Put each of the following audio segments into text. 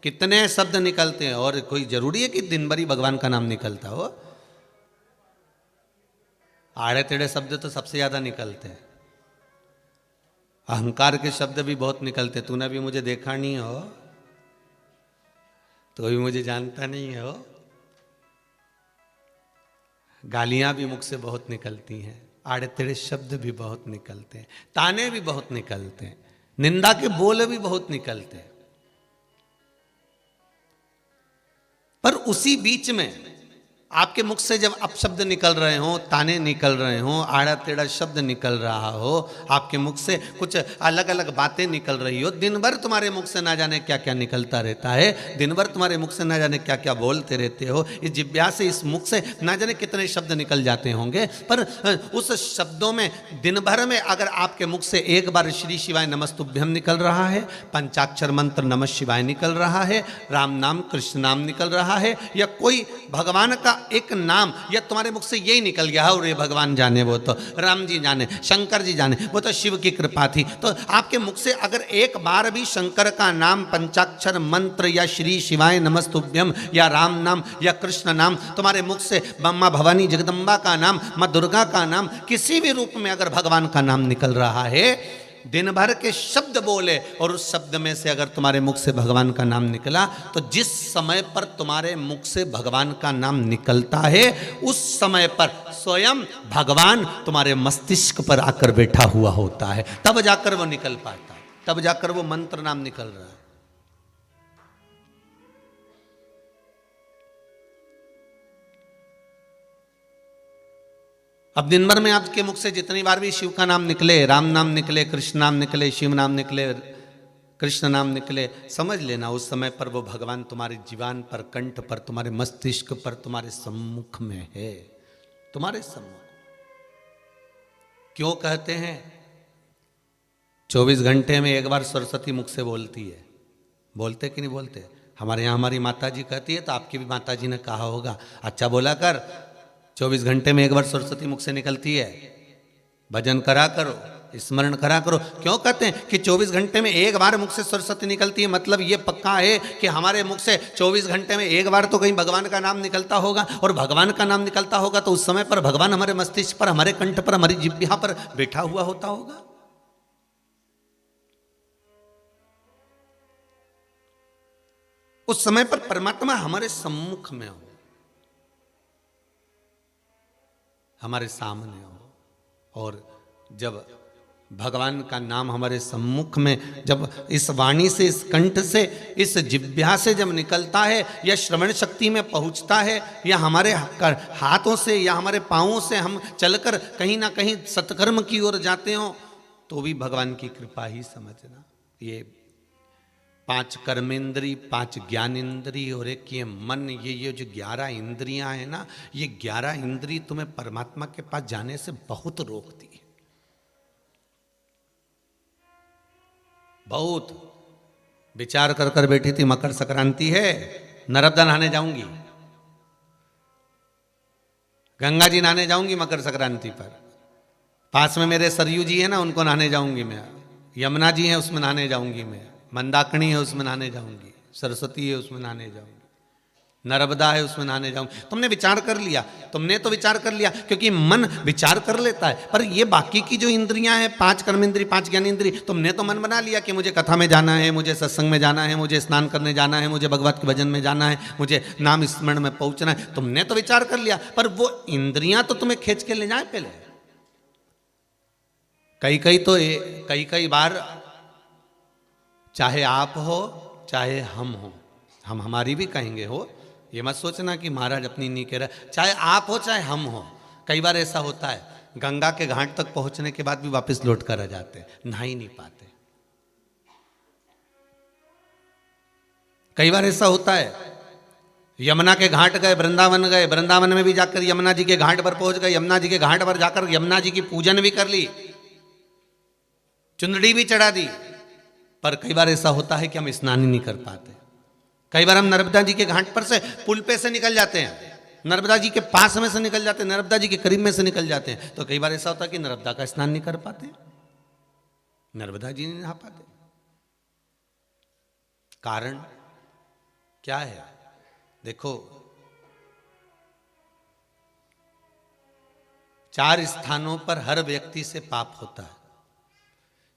कितने शब्द निकलते हैं, और कोई जरूरी है कि दिन भर ही भगवान का नाम निकलता हो? आड़े टेढ़े शब्द तो सबसे ज्यादा निकलते हैं। अहंकार के शब्द भी बहुत निकलते। तूने अभी मुझे देखा नहीं हो, तो अभी मुझे जानता नहीं हो। गालियां भी मुख से बहुत निकलती हैं, आड़े टेढ़े शब्द भी बहुत निकलते हैं, ताने भी बहुत निकलते हैं, निंदा के बोल भी बहुत निकलते हैं। पर उसी बीच में आपके मुख से जब अपशब्द निकल रहे हो, ताने निकल रहे हो, आड़ा टेढ़ा शब्द निकल रहा हो, आपके मुख से कुछ अलग अलग बातें निकल रही हो, दिन भर तुम्हारे मुख से ना जाने क्या क्या निकलता रहता है, दिन भर तुम्हारे मुख से ना जाने क्या क्या बोलते रहते हो, इस जिह्वा से, इस मुख से ना जाने कितने शब्द निकल जाते होंगे। पर उस शब्दों में दिन भर में अगर आपके मुख से एक बार श्री शिवाय नमस्तुभ्यम निकल रहा है, पंचाक्षर मंत्र नमः शिवाय निकल रहा है, राम नाम कृष्ण नाम निकल रहा है, या कोई भगवान का एक नाम या तुम्हारे मुख से यही निकल गया, और ये भगवान जाने, वो तो राम जी जाने, शंकर जी जाने, वो तो शिव की कृपा थी, तो आपके मुख से अगर एक बार भी शंकर का नाम, पंचाक्षर मंत्र या श्री शिवाय नमस्तुभ्यम या राम नाम या कृष्ण नाम तुम्हारे मुख से, मां भवानी जगदम्बा का नाम, मां दुर्गा का नाम, किसी भी रूप में अगर भगवान का नाम निकल रहा है, दिन भर के शब्द बोले और उस शब्द में से अगर तुम्हारे मुख से भगवान का नाम निकला, तो जिस समय पर तुम्हारे मुख से भगवान का नाम निकलता है, उस समय पर स्वयं भगवान तुम्हारे मस्तिष्क पर आकर बैठा हुआ होता है, तब जाकर वो निकल पाता है, तब जाकर वो मंत्र नाम निकल रहा है। अब दिन भर में आपके मुख से जितनी बार भी शिव का नाम निकले, राम नाम निकले, कृष्ण नाम निकले, शिव नाम निकले, कृष्ण नाम निकले, समझ लेना उस समय पर वो भगवान तुम्हारे जीवान पर, कंठ पर, तुम्हारे मस्तिष्क पर, तुम्हारे सम्मुख में है, तुम्हारे सम्मुख। क्यों कहते हैं 24 घंटे में एक बार सरस्वती मुख से बोलती है? बोलते कि नहीं बोलते? हमारे यहाँ हमारी माता जी कहती है, तो आपकी भी माता जी ने कहा होगा, अच्छा बोला कर, 24 घंटे में एक बार सरस्वती मुख से निकलती है, भजन करा करो, स्मरण करा करो। क्यों कहते हैं कि 24 घंटे में एक बार मुख से सरस्वती निकलती है? मतलब ये पक्का है कि हमारे मुख से 24 घंटे में एक बार तो कहीं भगवान का नाम निकलता होगा, और भगवान का नाम निकलता होगा तो उस समय पर भगवान हमारे मस्तिष्क पर, हमारे कंठ पर, हमारी जिह्वा पर बैठा हुआ होता होगा। उस समय पर परमात्मा हमारे सम्मुख में हो, हमारे सामने हो, और जब भगवान का नाम हमारे सम्मुख में, जब इस वाणी से, इस कंठ से, इस जिह्वा से जब निकलता है, या श्रवण शक्ति में पहुंचता है, या हमारे हाथों से या हमारे पांवों से हम चलकर कहीं ना कहीं सत्कर्म की ओर जाते हो, तो भी भगवान की कृपा ही समझना। ये 5 कर्मेंद्री, 5 ज्ञानेंद्री और एक ये मन, ये जो 11 इंद्रियां हैं ना, ये 11 इंद्री तुम्हें परमात्मा के पास जाने से बहुत रोकती है, बहुत। विचार कर कर बैठी थी, मकर संक्रांति है, नर्मदा नहाने जाऊंगी, गंगा जी नहाने जाऊंगी मकर संक्रांति पर, पास में मेरे सरयू जी है ना, उनको नहाने जाऊंगी मैं, यमुना जी है उसमें नहाने जाऊंगी मैं, मंदाकिनी है उसमें नहाने जाऊंगी, सरस्वती है उसमें नहाने जाऊंगी, नर्मदा है उसमें नहाने जाऊंगी। तुमने विचार कर लिया, तुमने तो विचार कर लिया, क्योंकि मन विचार कर लेता है, पर ये बाकी की जो इंद्रियां हैं, 5 कर्मेंद्री, 5 ज्ञानेंद्री, तुमने तो मन बना लिया कि मुझे कथा में जाना है, मुझे सत्संग में जाना है, मुझे स्नान करने जाना है, मुझे भगवत के भजन में जाना है, मुझे नाम स्मरण में पहुंचना है, तुमने तो विचार कर लिया, पर वो इंद्रियां तो तुम्हें खींच के ले जाए पहले। कई बार चाहे आप हो चाहे हम हो, हम हमारी भी कहेंगे हो, ये मत सोचना कि महाराज अपनी नहीं कह रहा, चाहे आप हो चाहे हम हो, कई बार ऐसा होता है गंगा के घाट तक पहुंचने के बाद भी वापस लौट कर आ जाते, नहा ही नहीं पाते। कई बार ऐसा होता है यमुना के घाट गए, वृंदावन गए, वृंदावन में भी जाकर यमुना जी के घाट पर पहुंच गए, यमुना जी के घाट पर जाकर यमुना जी की पूजन भी कर ली, चुंदड़ी भी चढ़ा दी, पर कई बार ऐसा होता है कि हम स्नान ही नहीं कर पाते। कई बार हम नर्मदा जी के घाट पर से पुल पे से निकल जाते हैं, नर्मदा जी के पास में से निकल जाते हैं, नर्मदा जी के करीब में से निकल जाते हैं, तो कई बार ऐसा होता है कि नर्मदा का स्नान नहीं कर पाते, नर्मदा जी नहीं नहा पाते। कारण क्या है? देखो, 4 स्थानों पर हर व्यक्ति से पाप होता है।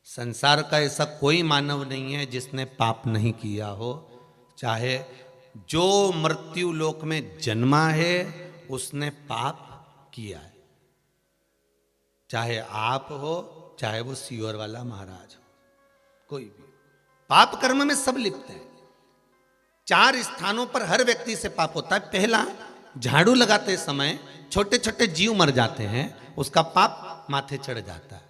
संसार का ऐसा कोई मानव नहीं है जिसने पाप नहीं किया हो। चाहे जो मृत्यु लोक में जन्मा है उसने पाप किया है, चाहे आप हो, चाहे वो सीवर वाला महाराज हो, कोई भी। पाप कर्म में सब लिप्त है। 4 स्थानों पर हर व्यक्ति से पाप होता है। पहला, झाड़ू लगाते समय छोटे छोटे जीव मर जाते हैं, उसका पाप माथे चढ़ जाता है।